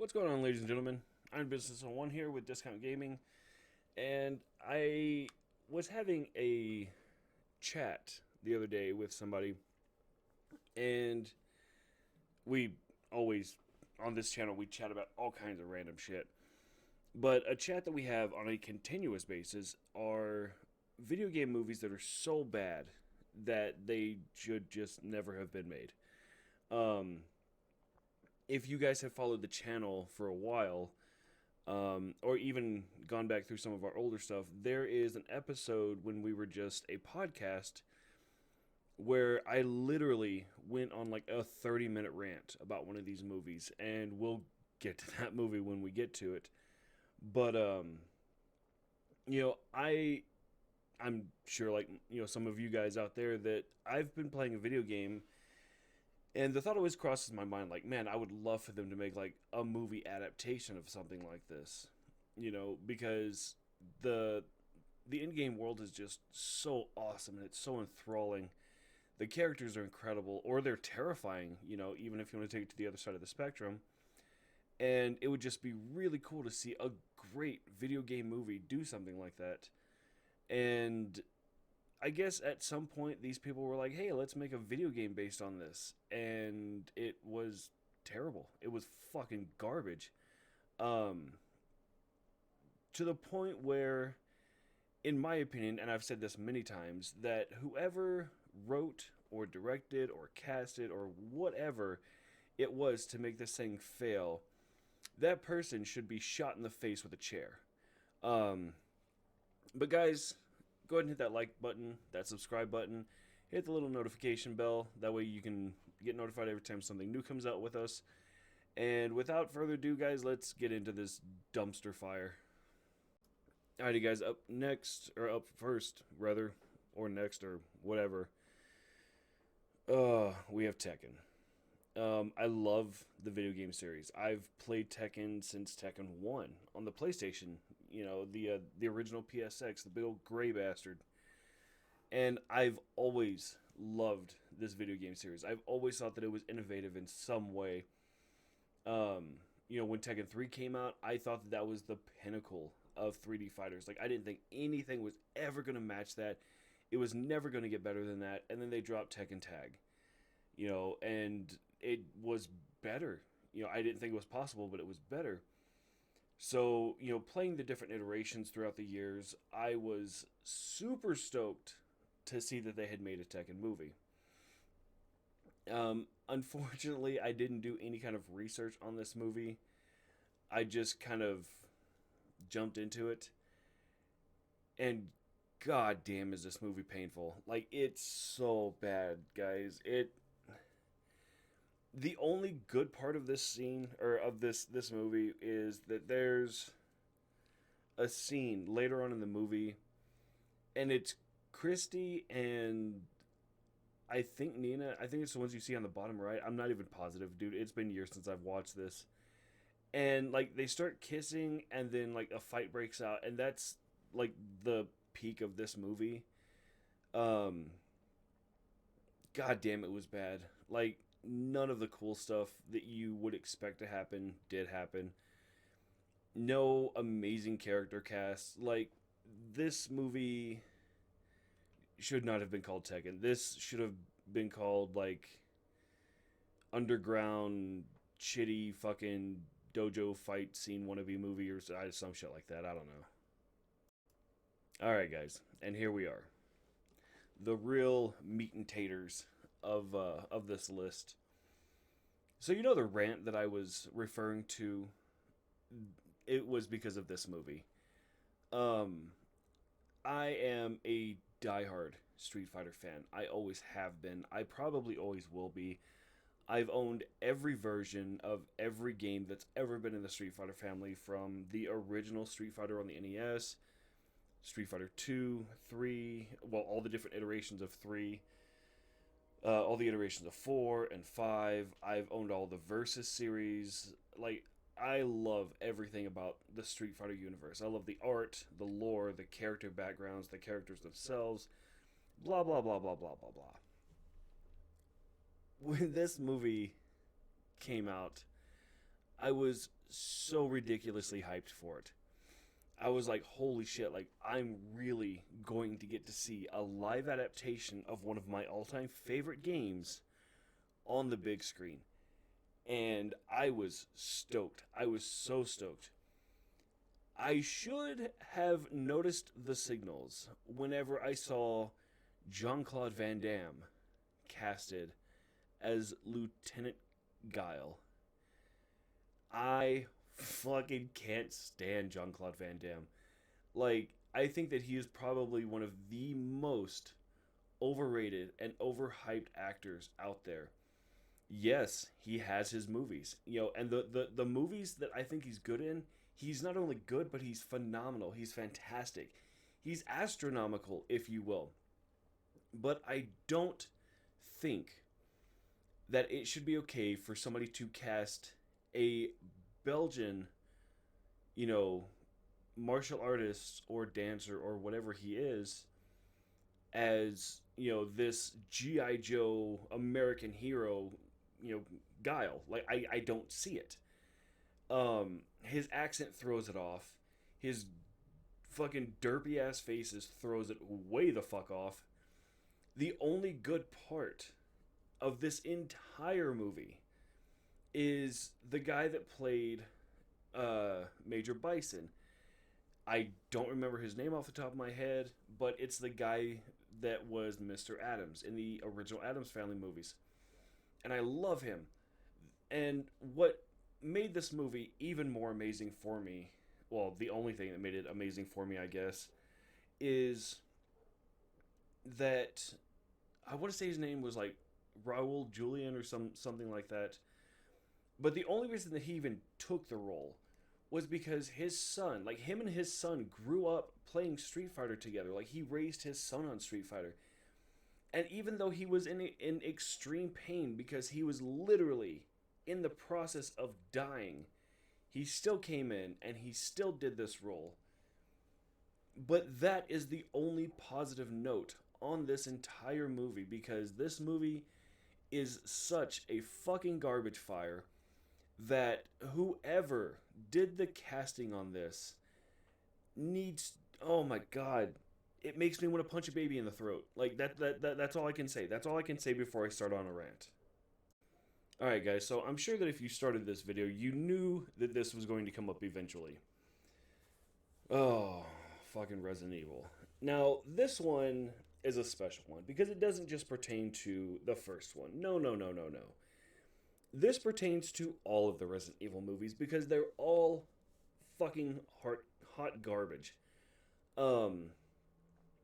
What's going on, ladies and gentlemen? IronBusiness01 here with Discount Gaming, and I was having a chat the other day with somebody, and we always, on this channel, we chat about all kinds of random shit. But a chat that we have on a continuous basis are video game movies that are so bad that they should just never have been made. Um, if you guys have followed the channel for a while, or even gone back through some of our older stuff, there is an episode when we were just a podcast where I literally went on like a 30-minute rant about one of these movies, and we'll get to that movie when we get to it. But I'm sure, like, some of you guys out there, that I've been playing a video game, and the thought always crosses my mind, like, man, I would love for them to make like a movie adaptation of something like this, because the the in-game world is just so awesome and it's so enthralling. The characters are incredible, or they're terrifying, even if you want to take it to the other side of the spectrum. And it would just be really cool to see a great video game movie do something like that. And I guess at some point these people were like, "Hey, let's make a video game based on this," and it was terrible. It was fucking garbage. Um, to the point where, in my opinion, and I've said this many times, that whoever wrote or directed or casted or whatever it was to make this thing fail, that person should be shot in the face with a chair. Um, but guys, go ahead and hit that like button, that subscribe button, hit the little notification bell. That way you can get notified every time something new comes out with us. And without further ado, guys, let's get into this dumpster fire. Alrighty, guys, up next, or up first, rather, or next, or whatever. We have Tekken. I love the video game series. I've played Tekken since Tekken 1 on the PlayStation. The original PSX, the big old gray bastard. And I've always loved this video game series. I've always thought that it was innovative in some way. When Tekken 3 came out, I thought that was the pinnacle of 3D fighters. Like, I didn't think anything was ever going to match that. It was never going to get better than that. And then they dropped Tekken Tag. And it was better. I didn't think it was possible, but it was better. So, playing the different iterations throughout the years, I was super stoked to see that they had made a Tekken movie. Unfortunately, I didn't do any kind of research on this movie. I just kind of jumped into it. And god damn, is this movie painful. Like, it's so bad, guys. The only good part of this scene, or of this movie, is that there's a scene later on in the movie, and it's Christy and I think Nina. I think it's the ones you see on the bottom right. I'm not even positive, dude. It's been years since I've watched this. And like, they start kissing, and then like a fight breaks out, and that's like the peak of this movie. Um, God damn, it was bad. Like, none of the cool stuff that you would expect to happen did happen. No amazing character cast. Like, this movie should not have been called Tekken. This should have been called like underground shitty fucking dojo fight scene wannabe movie, or some shit like that. I don't know. All right, guys, and here we are, the real meat and taters of this list. So, the rant that I was referring to, it was because of this movie. Um, I am a diehard Street Fighter fan. I always have been. I probably always will be. I've owned every version of every game that's ever been in the Street Fighter family, from the original Street Fighter on the NES, Street Fighter 2, 3, well, all the different iterations of 3, all the iterations of 4 and 5. I've owned all the Versus series. Like, I love everything about the Street Fighter universe. I love the art, the lore, the character backgrounds, the characters themselves, blah, blah, blah, blah, blah, blah, blah. When this movie came out, I was so ridiculously hyped for it. I was like, holy shit, like, I'm really going to get to see a live adaptation of one of my all time favorite games on the big screen. And I was stoked. I was so stoked. I should have noticed the signals whenever I saw Jean-Claude Van Damme casted as Lieutenant Guile. I fucking can't stand Jean-Claude Van Damme. Like, I think that he is probably one of the most overrated and overhyped actors out there. Yes, he has his movies. And the movies that I think he's good in, he's not only good, but he's phenomenal. He's fantastic. He's astronomical, if you will. But I don't think that it should be okay for somebody to cast a Belgian, you know, martial artist or dancer or whatever he is as, this G.I. Joe American hero, Guile. Like, I don't see it. His accent throws it off. His fucking derpy ass faces throws it way the fuck off. The only good part of this entire movie is the guy that played Major Bison. I don't remember his name off the top of my head, but it's the guy that was Mr. Adams in the original Addams Family movies. And I love him. And what made this movie even more amazing for me, well, the only thing that made it amazing for me, I guess, is that I want to say his name was like Raul Julian or something like that. But the only reason that he even took the role was because his son, like him and his son grew up playing Street Fighter together. Like he raised his son on Street Fighter. And even though he was in extreme pain because he was literally in the process of dying, he still came in and he still did this role. But that is the only positive note on this entire movie, because this movie is such a fucking garbage fire that whoever did the casting on this needs, oh my god, it makes me want to punch a baby in the throat. Like that's all I can say. That's all I can say before I start on a rant. Alright guys, so I'm sure that if you started this video, you knew that this was going to come up eventually. Oh, fucking Resident Evil. Now, this one is a special one because it doesn't just pertain to the first one. No. This pertains to all of the Resident Evil movies because they're all fucking hot garbage. And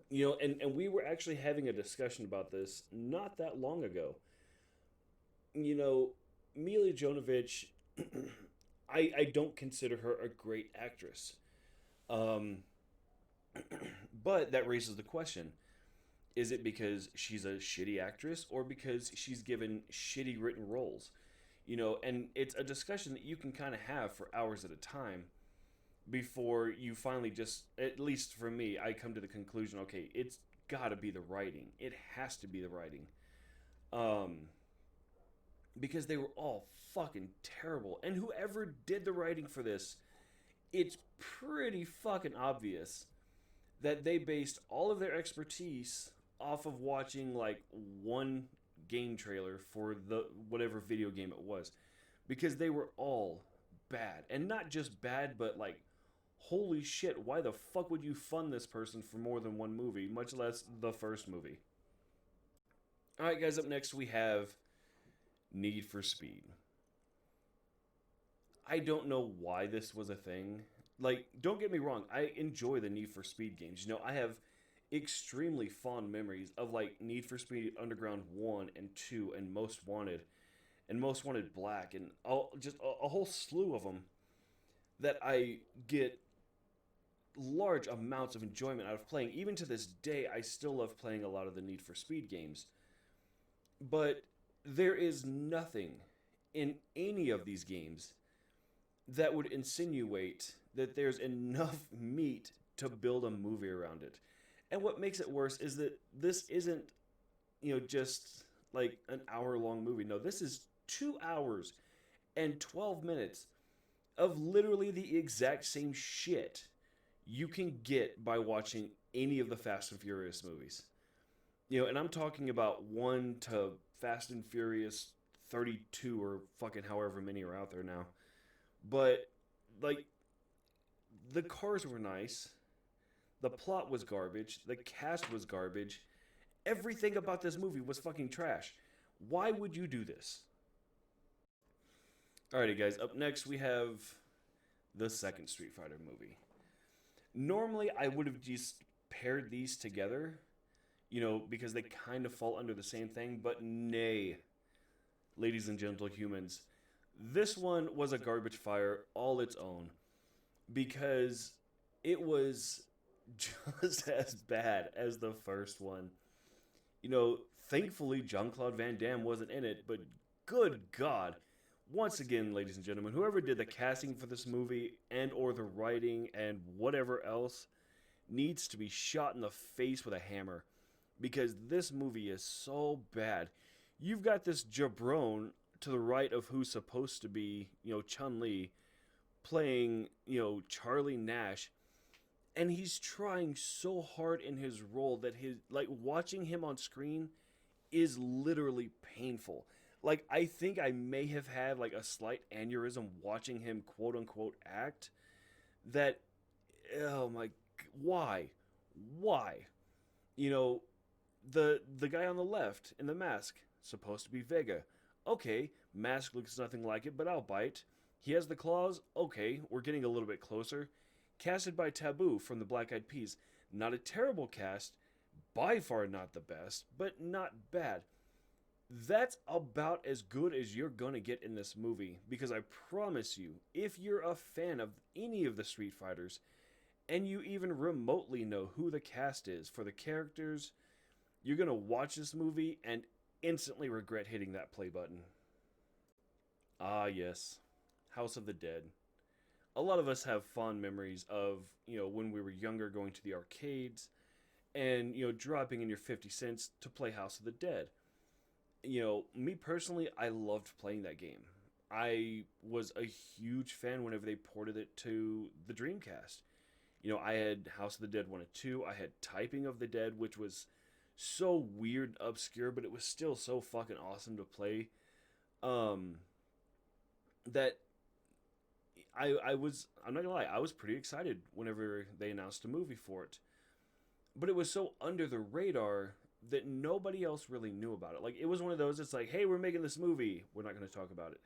we were actually having a discussion about this not that long ago. Mila Jovovich, I don't consider her a great actress. But that raises the question. Is it because she's a shitty actress or because she's given shitty written roles? And it's a discussion that you can kind of have for hours at a time before you finally just, at least for me, I come to the conclusion, okay, it's got to be the writing. It has to be the writing. Because they were all fucking terrible. And whoever did the writing for this, it's pretty fucking obvious that they based all of their expertise off of watching like one game trailer for the whatever video game it was, because they were all bad. And not just bad, but like, holy shit, why the fuck would you fund this person for more than one movie, much less the first movie? Alright guys, up next we have Need for Speed. I don't know why this was a thing. Like, don't get me wrong, I enjoy the Need for Speed games. I have extremely fond memories of like Need for Speed Underground 1 and 2 and Most Wanted Black and just a whole slew of them that I get large amounts of enjoyment out of playing. Even to this day, I still love playing a lot of the Need for Speed games. But there is nothing in any of these games that would insinuate that there's enough meat to build a movie around it. And what makes it worse is that this isn't, just like an hour-long movie. No, this is 2 hours and 12 minutes of literally the exact same shit you can get by watching any of the Fast and Furious movies. And I'm talking about 1 to Fast and Furious 32 or fucking however many are out there now. But, like, the cars were nice. The plot was garbage. The cast was garbage. Everything about this movie was fucking trash. Why would you do this? Alrighty, guys. Up next, we have the second Street Fighter movie. Normally, I would have just paired these together, because they kind of fall under the same thing, but nay, ladies and gentle humans, this one was a garbage fire all its own, because it was just as bad as the first one. Thankfully, Jean-Claude Van Damme wasn't in it, but good God. Once again, ladies and gentlemen, whoever did the casting for this movie and or the writing and whatever else needs to be shot in the face with a hammer, because this movie is so bad. You've got this jabron to the right of who's supposed to be, Chun-Li, playing, Charlie Nash, and he's trying so hard in his role that watching him on screen is literally painful. I think I may have had a slight aneurysm watching him quote unquote act. That, oh my, why? The guy on the left in the mask, supposed to be Vega. Okay, mask looks nothing like it, but I'll bite. He has the claws. Okay, we're getting a little bit closer. Casted by Taboo from the Black Eyed Peas. Not a terrible cast, by far not the best, but not bad. That's about as good as you're gonna get in this movie, because I promise you, if you're a fan of any of the Street Fighters, and you even remotely know who the cast is for the characters, you're gonna watch this movie and instantly regret hitting that play button. Ah yes, House of the Dead. A lot of us have fond memories of, when we were younger, going to the arcades and, dropping in your 50 cents to play House of the Dead. Me personally, I loved playing that game. I was a huge fan whenever they ported it to the Dreamcast. I had House of the Dead 1 and 2. I had Typing of the Dead, which was so weird, obscure, but it was still so fucking awesome to play. That I'm not gonna lie, I was pretty excited whenever they announced a movie for it. But it was so under the radar that nobody else really knew about it. It was one of those, it's like, hey, we're making this movie, we're not going to talk about it.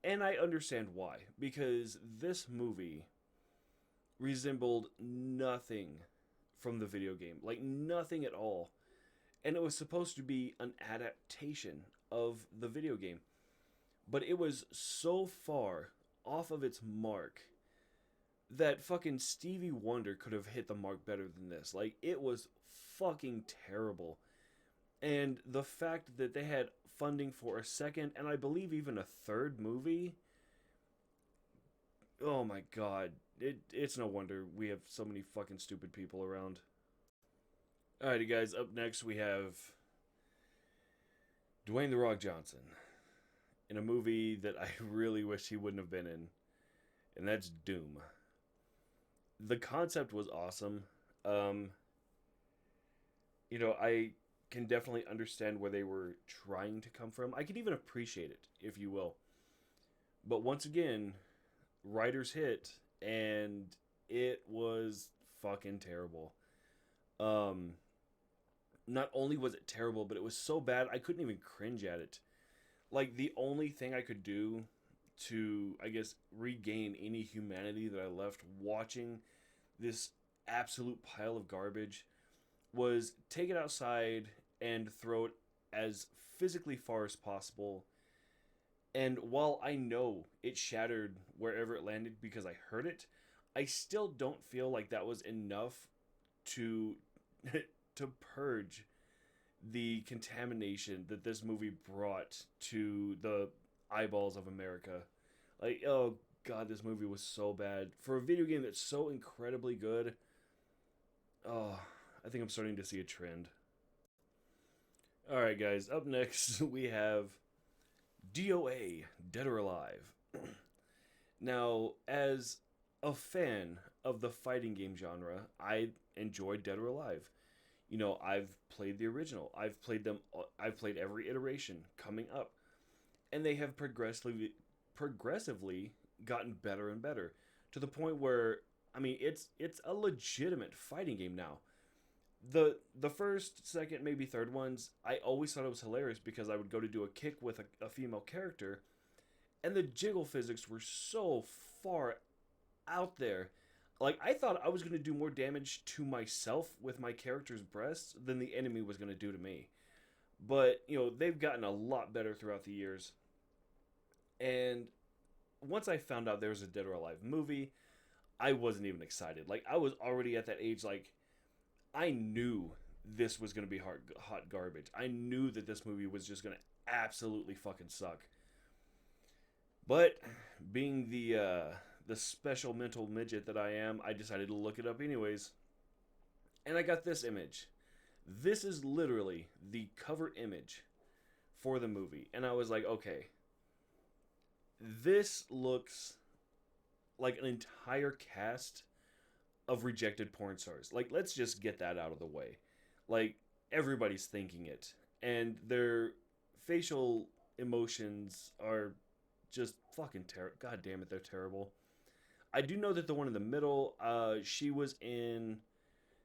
And I understand why, because this movie resembled nothing from the video game, nothing at all. And it was supposed to be an adaptation of the video game, but it was so far off of its mark that fucking Stevie Wonder could have hit the mark better than this. It was fucking terrible. And the fact that they had funding for a second, and I believe even a third movie, oh my god. It's no wonder we have so many fucking stupid people around. Alrighty guys, up next we have Dwayne The Rock Johnson in a movie that I really wish he wouldn't have been in, and that's Doom. The concept was awesome. I can definitely understand where they were trying to come from. I can even appreciate it, if you will. But once again, writers hit, and it was fucking terrible. Not only was it terrible, but it was so bad I couldn't even cringe at it. The only thing I could do to, I guess, regain any humanity that I left watching this absolute pile of garbage was take it outside and throw it as physically far as possible. And while I know it shattered wherever it landed because I heard it, I still don't feel like that was enough to to purge the contamination that this movie brought to the eyeballs of America. Oh god, this movie was so bad. For a video game that's so incredibly good, oh, I think I'm starting to see a trend. Alright guys, up next we have DOA, Dead or Alive. Now, as a fan of the fighting game genre, I enjoyed Dead or Alive. I've played the original. I've played them. I've played every iteration coming up, and they have progressively gotten better and better to the point where, I mean, it's a legitimate fighting game now. The first, second, maybe third ones, I always thought it was hilarious because I would go to do a kick with a female character, and the jiggle physics were so far out there. Like, I thought I was going to do more damage to myself with my character's breasts than the enemy was going to do to me. But, they've gotten a lot better throughout the years. And once I found out there was a Dead or Alive movie, I wasn't even excited. Like, I was already at that age, like, I knew this was going to be hot garbage. I knew that this movie was just going to absolutely fucking suck. But being the special mental midget that I am, I decided to look it up anyways. And I got this image. This is literally the cover image for the movie. And I was like, okay, this looks like an entire cast of rejected porn stars. Like, let's just get that out of the way. Like, everybody's thinking it. And their facial emotions are just fucking terrible. God damn it, they're terrible. I do know that the one in the middle, she was in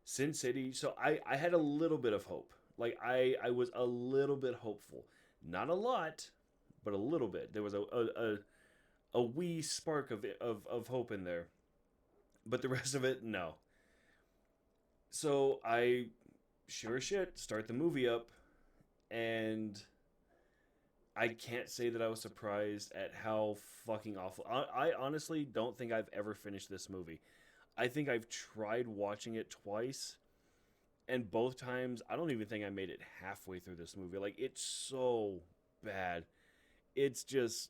Sin City, so I had a little bit of hope. Like, I was a little bit hopeful. Not a lot, but a little bit. There was a wee spark of hope in there. But the rest of it, no. So I, sure as shit, start the movie up, and I can't say that I was surprised at how fucking awful. I honestly don't think I've ever finished this movie. I think I've tried watching it twice, and both times I don't even think I made it halfway through this movie. Like, it's so bad. It's just,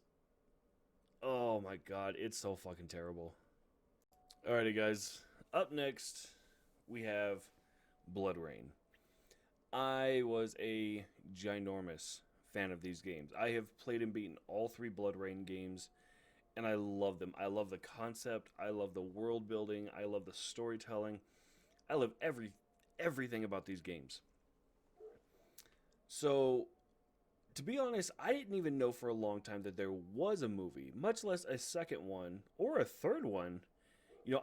oh my god, it's so fucking terrible. Alrighty, guys. Up next, we have Bloodrayne. I was a ginormous fan of these games. I have played and beaten all three Bloodrayne games, and I love them. I love the concept. I love the world building. I love the storytelling. I love everything about these games. So, to be honest, I didn't even know for a long time that there was a movie, much less a second one or a third one.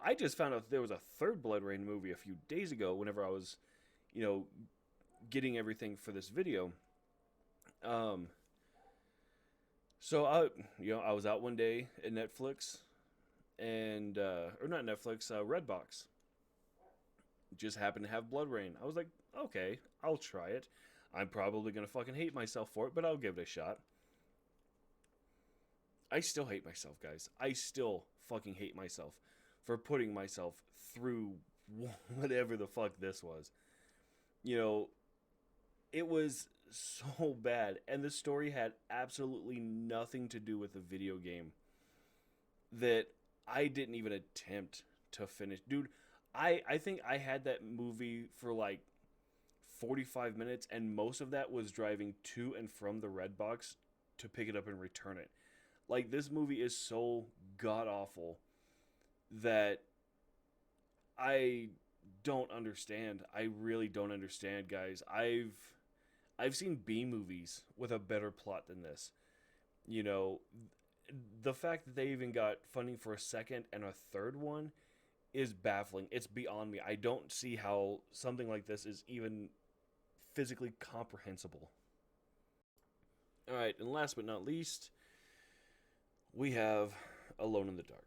I just found out there was a third Bloodrayne movie a few days ago whenever I was, you know, getting everything for this video. Um, so I was out one day at Netflix and, or not Netflix, Redbox. Just happened to have Bloodrayne. I was like, okay, I'll try it. I'm probably going to fucking hate myself for it, but I'll give it a shot. I still hate myself, guys. I still fucking hate myself for putting myself through whatever the fuck this was. You know, it was so bad, and the story had absolutely nothing to do with the video game that I didn't even attempt to finish. Dude, I think I had that movie for like 45 minutes, and most of that was driving to and from the Red Box to pick it up and return it. Like, this movie is so god awful that I don't understand. I really don't understand, guys. I've seen B movies with a better plot than this. You know, the fact that they even got funding for a second and a third one is baffling. It's beyond me. I don't see how something like this is even physically comprehensible. All right, and last but not least, we have Alone in the Dark.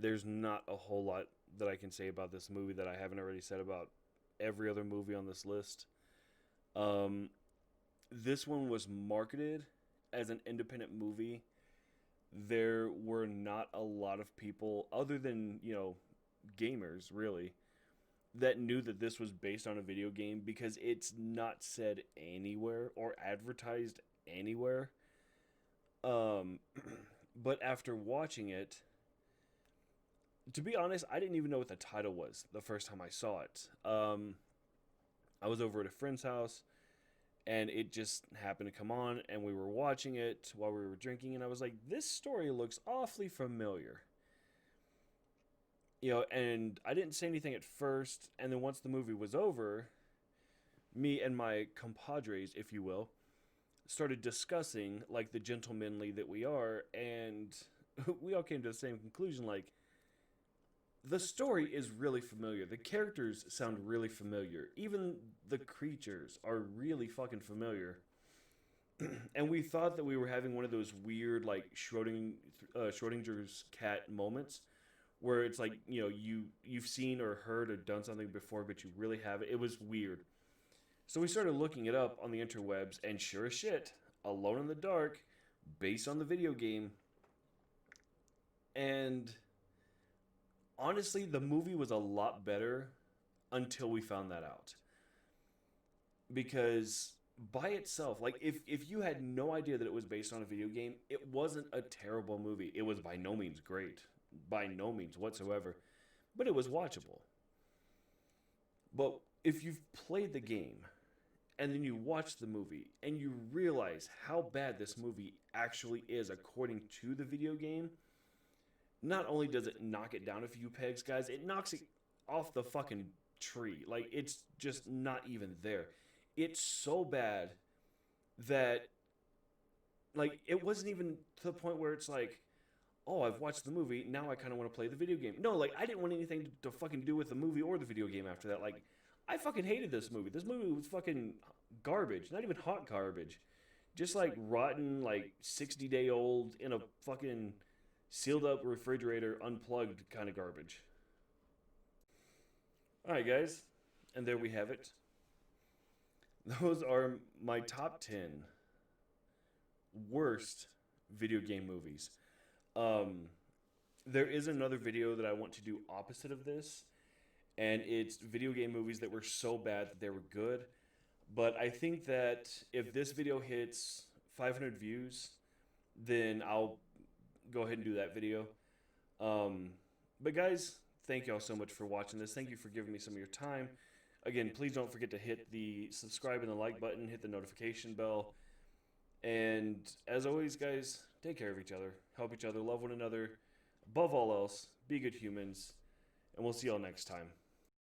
There's not a whole lot that I can say about this movie that I haven't already said about every other movie on this list. This one was marketed as an independent movie. There were not a lot of people, other than, gamers, really, that knew that this was based on a video game because it's not said anywhere or advertised anywhere. But after watching it, to be honest, I didn't even know what the title was the first time I saw it. I was over at a friend's house, and it just happened to come on, and we were watching it while we were drinking, and I was like, this story looks awfully familiar. And I didn't say anything at first, and then once the movie was over, me and my compadres, if you will, started discussing like the gentlemanly that we are, and we all came to the same conclusion, like, the story is really familiar. The characters sound really familiar. Even the creatures are really fucking familiar. And we thought that we were having one of those weird, like, Schrodinger's cat moments where it's like, you've seen or heard or done something before, but you really haven't. It was weird. So we started looking it up on the interwebs, and sure as shit, Alone in the Dark, based on the video game. And honestly, the movie was a lot better until we found that out. Because by itself, like, if you had no idea that it was based on a video game, it wasn't a terrible movie. It was by no means great, by no means whatsoever, but it was watchable. But if you've played the game and then you watch the movie and you realize how bad this movie actually is according to the video game, not only does it knock it down a few pegs, guys, it knocks it off the fucking tree. Like, it's just not even there. It's so bad that, like, it wasn't even to the point where it's like, oh, I've watched the movie, now I kind of want to play the video game. No, like, I didn't want anything to fucking do with the movie or the video game after that. Like, I fucking hated this movie. This movie was fucking garbage. Not even hot garbage. Just, like, rotten, like, 60-day-old in a fucking sealed up refrigerator, unplugged kind of garbage. Alright, guys. And there we have it. Those are my top 10 worst video game movies. There is another video that I want to do opposite of this, and it's video game movies that were so bad that they were good. But I think that if this video hits 500 views, then I'll go ahead and do that video. But guys, thank y'all so much for watching this. Thank you for giving me some of your time. Again, please don't forget to hit the subscribe and the like button, hit the notification bell. And as always, guys, take care of each other, help each other, love one another. Above all else, be good humans, and we'll see y'all next time.